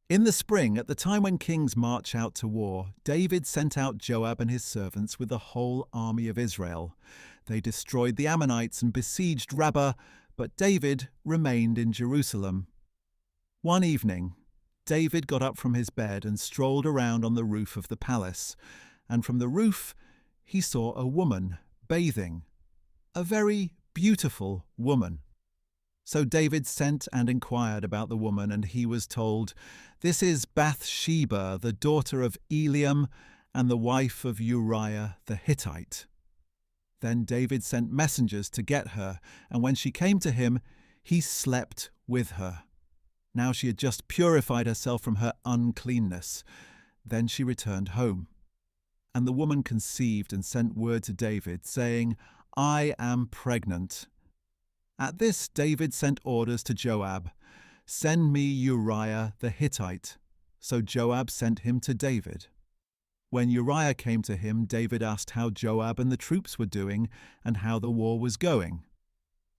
In the spring, at the time when kings march out to war, David sent out Joab and his servants with the whole army of Israel. They destroyed the Ammonites and besieged Rabbah, but David remained in Jerusalem. One evening, David got up from his bed and strolled around on the roof of the palace, and from the roof he saw a woman bathing, a very beautiful woman. So David sent and inquired about the woman, and he was told, "This is Bathsheba, the daughter of Eliam, and the wife of Uriah the Hittite." Then David sent messengers to get her, and when she came to him, he slept with her. Now she had just purified herself from her uncleanness. Then she returned home. And the woman conceived and sent word to David, saying, "I am pregnant." At this David sent orders to Joab, "Send me Uriah the Hittite." So Joab sent him to David. When Uriah came to him, David asked how Joab and the troops were doing and how the war was going.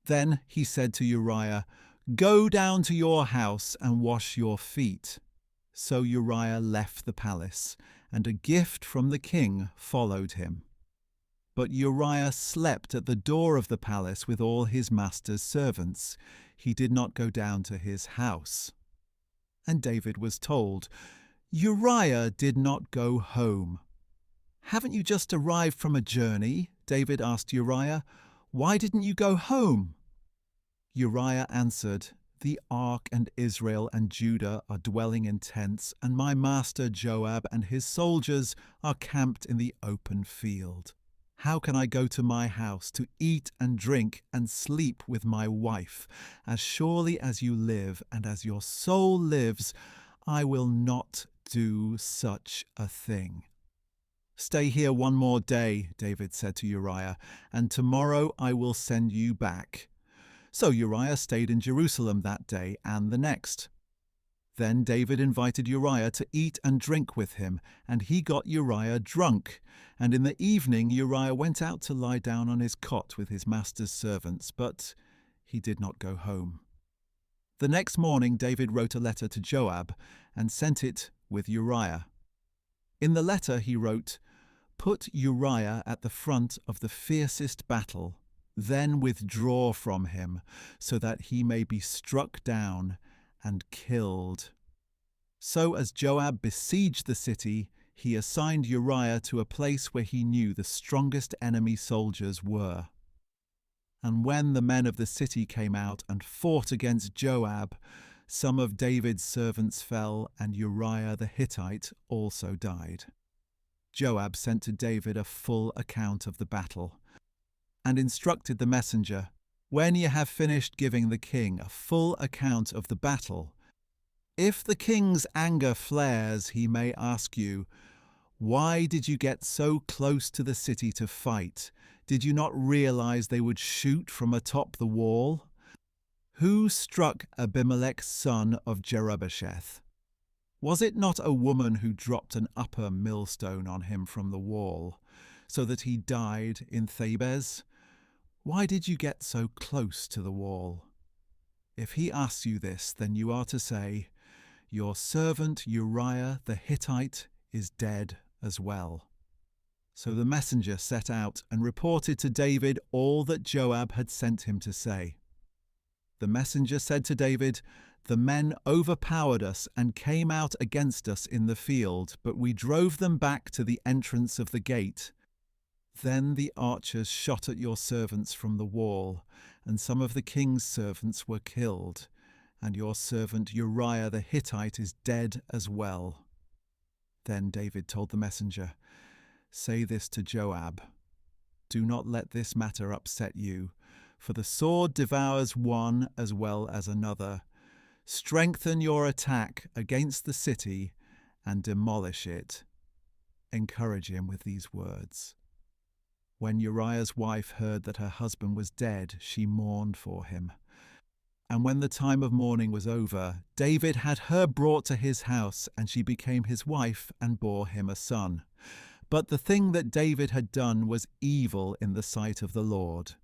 Then he said to Uriah, "Go down to your house and wash your feet." So Uriah left the palace, and a gift from the king followed him. But Uriah slept at the door of the palace with all his master's servants. He did not go down to his house. And David was told, "Uriah did not go home." "Haven't you just arrived from a journey?" David asked Uriah. "Why didn't you go home?" Uriah answered, "The ark and Israel and Judah are dwelling in tents, and my master Joab and his soldiers are camped in the open field. How can I go to my house to eat and drink and sleep with my wife? As surely as you live and as your soul lives, I will not do such a thing." "Stay here one more day," David said to Uriah, "and tomorrow I will send you back." So Uriah stayed in Jerusalem that day and the next. Then David invited Uriah to eat and drink with him, and he got Uriah drunk. And in the evening Uriah went out to lie down on his cot with his master's servants, but he did not go home. The next morning David wrote a letter to Joab and sent it with Uriah. In the letter he wrote, "Put Uriah at the front of the fiercest battle, then withdraw from him, so that he may be struck down and killed." So as Joab besieged the city, he assigned Uriah to a place where he knew the strongest enemy soldiers were. And when the men of the city came out and fought against Joab, some of David's servants fell, and Uriah the Hittite also died. Joab sent to David a full account of the battle, and instructed the messenger, "When ye have finished giving the king a full account of the battle, if the king's anger flares, he may ask you, 'Why did you get so close to the city to fight? Did you not realize they would shoot from atop the wall? Who struck Abimelech son of Jerubbesheth? Was it not a woman who dropped an upper millstone on him from the wall, so that he died in Thebez? Why did you get so close to the wall?' If he asks you this, then you are to say, 'Your servant Uriah the Hittite is dead as well.'" So the messenger set out and reported to David all that Joab had sent him to say. The messenger said to David, "The men overpowered us and came out against us in the field, but we drove them back to the entrance of the gate. Then the archers shot at your servants from the wall, and some of the king's servants were killed, and your servant Uriah the Hittite is dead as well." Then David told the messenger, "Say this to Joab, 'Do not let this matter upset you, for the sword devours one as well as another. Strengthen your attack against the city and demolish it.'" Encourage him with these words. When Uriah's wife heard that her husband was dead, she mourned for him. And when the time of mourning was over, David had her brought to his house, and she became his wife and bore him a son. But the thing that David had done was evil in the sight of the Lord.